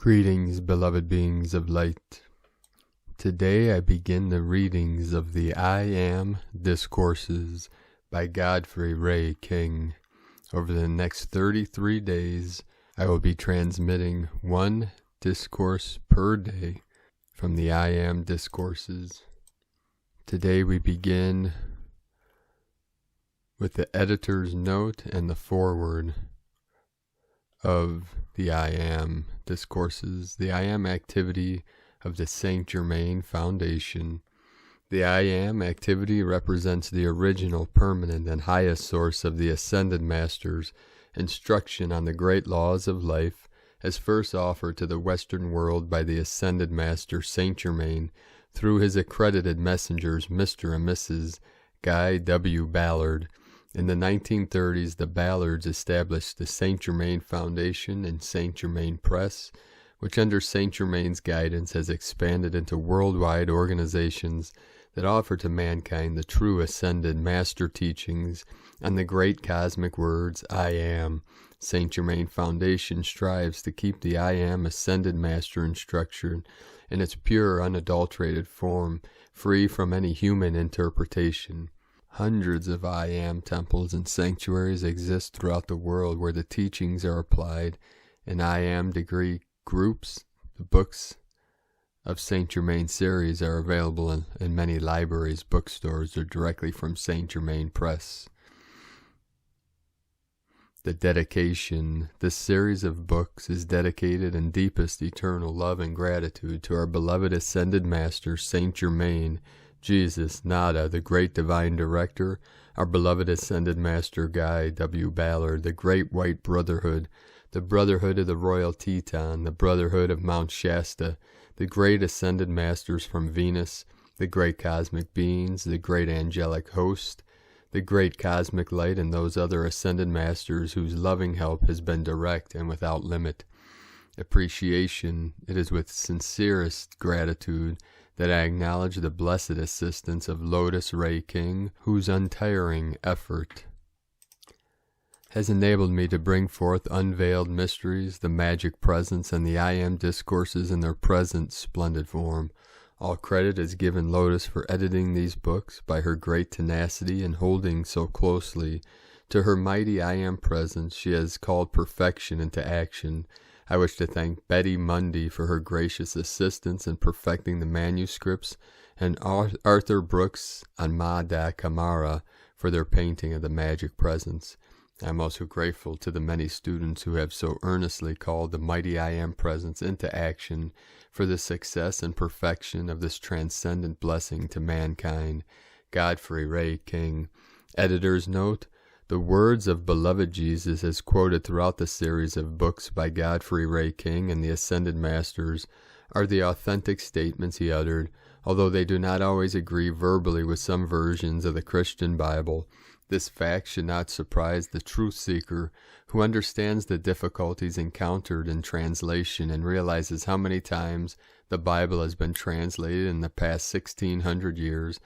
Greetings, beloved beings of light. Today I begin the readings of the I Am Discourses by Godfrey Ray King. Over the next 33 days, I will be transmitting one discourse per day from the I Am Discourses. Today we begin with the editor's note and the foreword of the I Am Discourses, the I Am activity of the Saint Germain Foundation. The I Am activity represents the original, permanent, and highest source of the Ascended Master's instruction on the great laws of life, as first offered to the Western world by the Ascended Master Saint Germain through his accredited messengers Mr. and Mrs. Guy W. Ballard. In the 1930s, the Ballards established the Saint Germain Foundation and Saint Germain Press, which under Saint Germain's guidance has expanded into worldwide organizations that offer to mankind the true ascended master teachings on the great cosmic words, I Am. Saint Germain Foundation strives to keep the I Am ascended master instruction in its pure, unadulterated form, free from any human interpretation. Hundreds of I Am temples and sanctuaries exist throughout the world where the teachings are applied in I Am degree groups. The books of Saint Germain series are available in many libraries, bookstores, or directly from Saint Germain Press. The dedication. This series of books is dedicated in deepest eternal love and gratitude to our beloved Ascended Master Saint Germain, Jesus, Nada, the great divine director, our beloved Ascended Master Guy W. Ballard, the great white brotherhood, the brotherhood of the Royal Teton, the brotherhood of Mount Shasta, the great Ascended Masters from Venus, the great cosmic beings, the great angelic host, the great cosmic light, and those other Ascended Masters whose loving help has been direct and without limit. Appreciation. It is with sincerest gratitude that I acknowledge the blessed assistance of Lotus Ray King, whose untiring effort has enabled me to bring forth unveiled mysteries, the magic presence, and the I Am Discourses in their present splendid form. All credit is given Lotus for editing these books by her great tenacity and holding so closely to her mighty I Am presence. She has called perfection into action. I wish to thank Betty Mundy for her gracious assistance in perfecting the manuscripts, and Arthur Brooks and Mada Kamara for their painting of the magic presence. I am also grateful to the many students who have so earnestly called the mighty I Am presence into action for the success and perfection of this transcendent blessing to mankind. Godfrey Ray King. Editor's note. The words of beloved Jesus as quoted throughout the series of books by Godfrey Ray King and the Ascended Masters are the authentic statements he uttered, although they do not always agree verbally with some versions of the Christian Bible. This fact should not surprise the truth seeker who understands the difficulties encountered in translation and realizes how many times the Bible has been translated in the past 1600 years.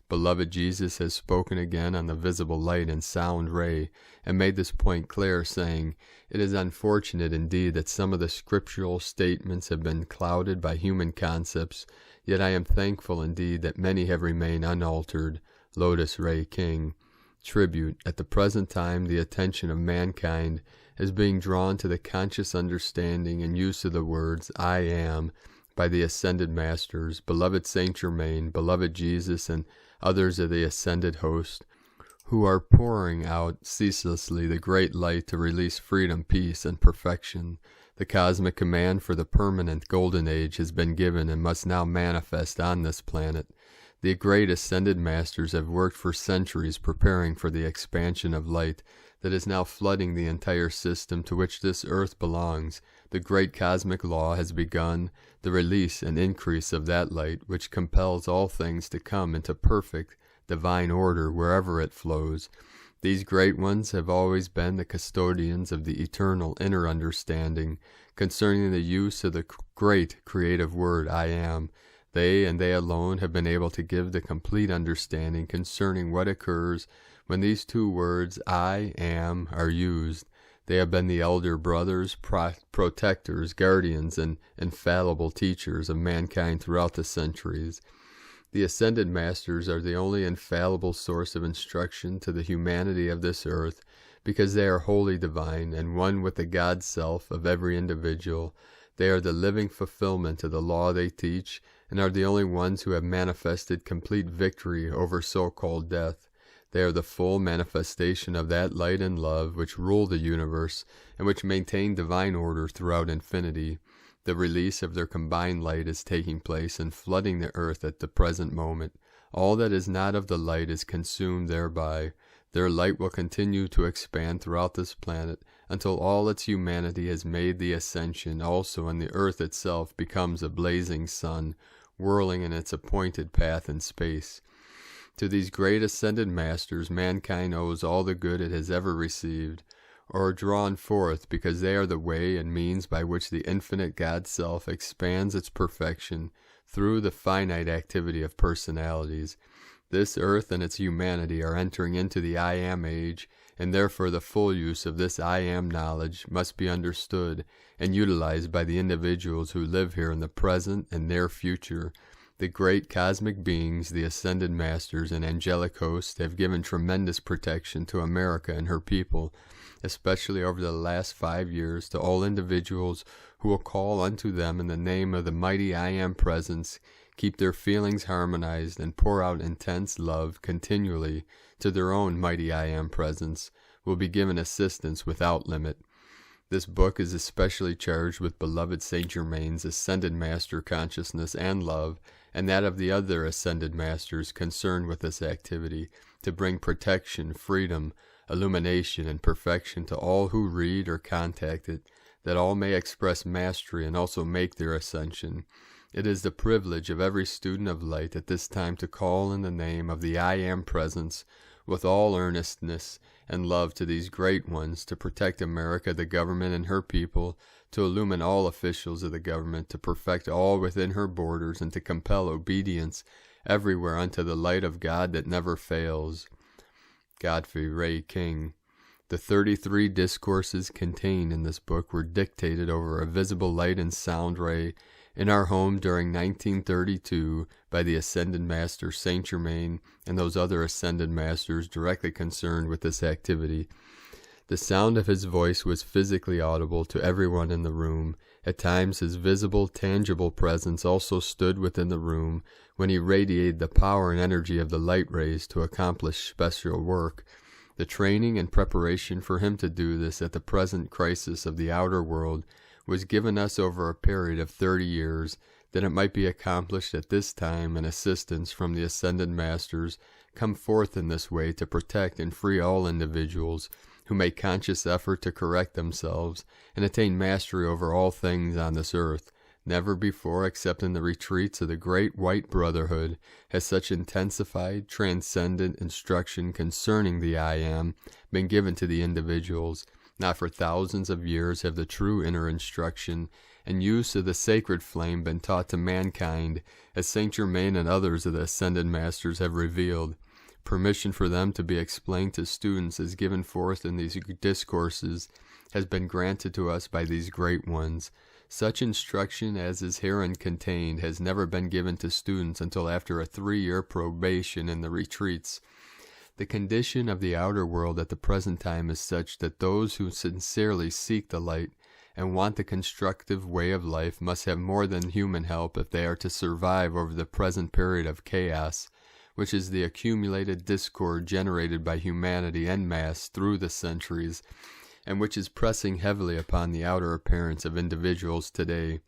Beloved Jesus has spoken again on the visible light and sound ray, and made this point clear, saying, "It is unfortunate indeed that some of the scriptural statements have been clouded by human concepts, yet I am thankful indeed that many have remained unaltered." Lotus Ray King. Tribute. At the present time, the attention of mankind is being drawn to the conscious understanding and use of the words, I Am, by the Ascended Masters, beloved Saint Germain, beloved Jesus, and others of the ascended host, who are pouring out ceaselessly the great light to release freedom, peace, and perfection. The cosmic command for the permanent golden age has been given and must now manifest on this planet. The great ascended masters have worked for centuries preparing for the expansion of light that is now flooding the entire system to which this earth belongs. The great cosmic law has begun the release and increase of that light which compels all things to come into perfect divine order wherever it flows. These great ones have always been the custodians of the eternal inner understanding concerning the use of the great creative word I Am. They and they alone have been able to give the complete understanding concerning what occurs when these two words I Am are used. They have been the elder brothers, protectors, guardians, and infallible teachers of mankind throughout the centuries. The Ascended Masters are the only infallible source of instruction to the humanity of this earth, because they are wholly divine and one with the God Self of every individual. They are the living fulfillment of the law they teach, and are the only ones who have manifested complete victory over so-called death. They are the full manifestation of that light and love which rule the universe, and which maintain divine order throughout infinity. The release of their combined light is taking place and flooding the earth at the present moment. All that is not of the light is consumed thereby. Their light will continue to expand throughout this planet until all its humanity has made the ascension also, and the earth itself becomes a blazing sun, whirling in its appointed path in space. To these great Ascended Masters mankind owes all the good it has ever received, or drawn forth, because they are the way and means by which the infinite God Self expands its perfection through the finite activity of personalities. This earth and its humanity are entering into the I Am age, and therefore the full use of this I Am knowledge must be understood and utilized by the individuals who live here in the present and near future. The great cosmic beings, the Ascended Masters and angelic hosts, have given tremendous protection to America and her people, especially over the last 5 years, to all individuals who will call unto them in the name of the mighty I Am Presence, keep their feelings harmonized, and pour out intense love continually to their own mighty I Am Presence, will be given assistance without limit. This book is especially charged with beloved Saint Germain's Ascended Master consciousness and love, and that of the other Ascended Masters concerned with this activity, to bring protection, freedom, illumination, and perfection to all who read or contact it, that all may express mastery and also make their ascension. It is the privilege of every student of light at this time to call in the name of the I Am Presence with all earnestness and love to these great ones, to protect America, the government, and her people, to illumine all officials of the government, to perfect all within her borders, and to compel obedience everywhere unto the light of God that never fails. Godfrey Ray King. The 33 discourses contained in this book were dictated over a visible light and sound ray in our home during 1932 by the Ascended Master Saint Germain and those other Ascended Masters directly concerned with this activity. The sound of his voice was physically audible to everyone in the room. At times his visible, tangible presence also stood within the room when he radiated the power and energy of the light rays to accomplish special work. The training and preparation for him to do this at the present crisis of the outer world was given us over a period of 30 years, that it might be accomplished at this time, and assistance from the Ascended Masters come forth in this way to protect and free all individuals who make conscious effort to correct themselves and attain mastery over all things on this earth. Never before, except in the retreats of the Great White Brotherhood, has such intensified, transcendent instruction concerning the I Am been given to the individuals. Not for thousands of years have the true inner instruction and use of the sacred flame been taught to mankind, as Saint Germain and others of the Ascended Masters have revealed. Permission for them to be explained to students as given forth in these discourses has been granted to us by these great ones. Such instruction as is herein contained has never been given to students until after a 3-year probation in the retreats. The condition of the outer world at the present time is such that those who sincerely seek the light and want the constructive way of life must have more than human help if they are to survive over the present period of chaos, which is the accumulated discord generated by humanity en masse through the centuries, and which is pressing heavily upon the outer appearance of individuals today.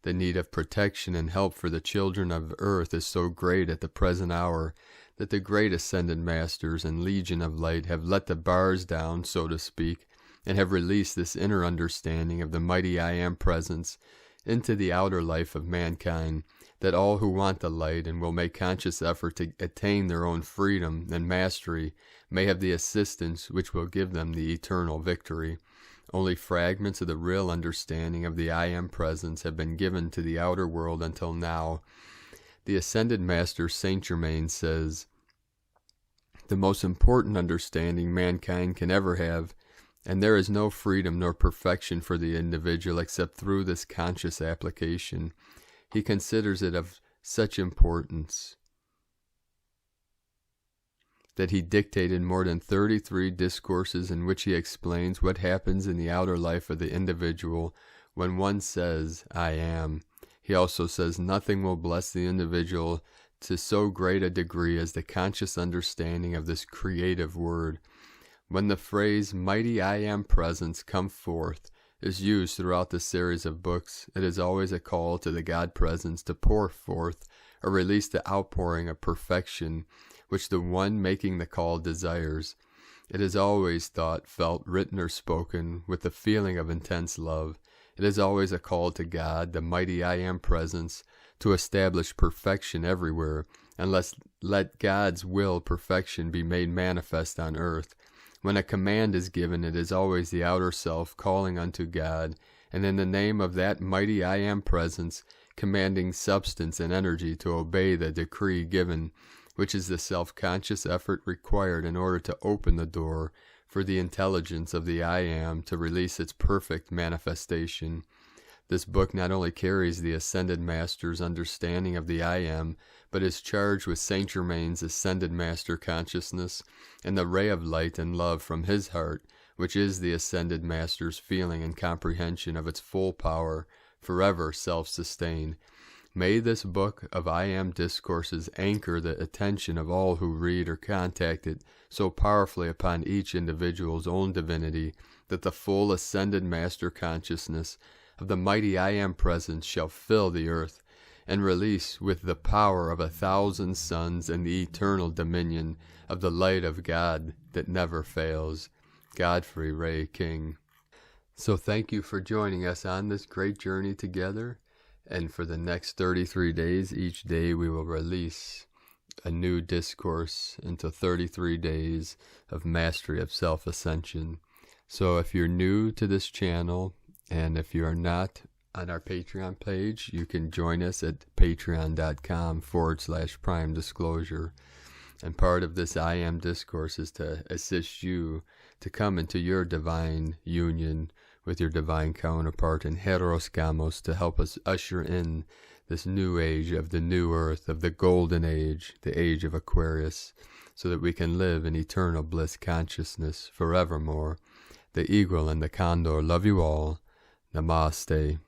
The need of protection and help for the children of earth is so great at the present hour that the great Ascended Masters and Legion of Light have let the bars down, so to speak, and have released this inner understanding of the mighty I Am Presence into the outer life of mankind, that all who want the light and will make conscious effort to attain their own freedom and mastery may have the assistance which will give them the eternal victory. Only fragments of the real understanding of the I Am Presence have been given to the outer world until now. The Ascended Master Saint Germain says, "The most important understanding mankind can ever have And there is no freedom nor perfection for the individual except through this conscious application. He considers it of such importance that he dictated more than 33 discourses in which he explains what happens in the outer life of the individual when one says, I am. He also says nothing will bless the individual to so great a degree as the conscious understanding of this creative word. When the phrase mighty I am presence come forth is used throughout the series of books, it is always a call to the God presence to pour forth or release the outpouring of perfection which the one making the call desires. It is always thought, felt, written, or spoken with the feeling of intense love. It is always a call to God, the mighty I am presence, to establish perfection everywhere, and let God's will perfection be made manifest on earth. When a command is given, it is always the outer self calling unto God, and in the name of that mighty I am presence, commanding substance and energy to obey the decree given, which is the self-conscious effort required in order to open the door for the intelligence of the I am to release its perfect manifestation. This book not only carries the Ascended Master's understanding of the I am, but is charged with Saint Germain's Ascended Master consciousness and the ray of light and love from his heart, which is the Ascended Master's feeling and comprehension of its full power, forever self-sustained. May this book of I Am Discourses anchor the attention of all who read or contact it so powerfully upon each individual's own divinity that the full Ascended Master consciousness of the mighty I Am presence shall fill the earth and release with the power of 1,000 suns and the eternal dominion of the light of God that never fails. Godfrey Ray King. So thank you for joining us on this great journey together. And for the next 33 days, each day we will release a new discourse into 33 days of mastery of self-ascension. So if you're new to this channel, and if you are not on our Patreon page, you can join us at patreon.com/prime disclosure. And part of this I Am Discourse is to assist you to come into your divine union with your divine counterpart in Heros Gamos to help us usher in this new age of the new earth, of the golden age, the age of Aquarius, so that we can live in eternal bliss consciousness forevermore. The eagle and the condor love you all. Namaste.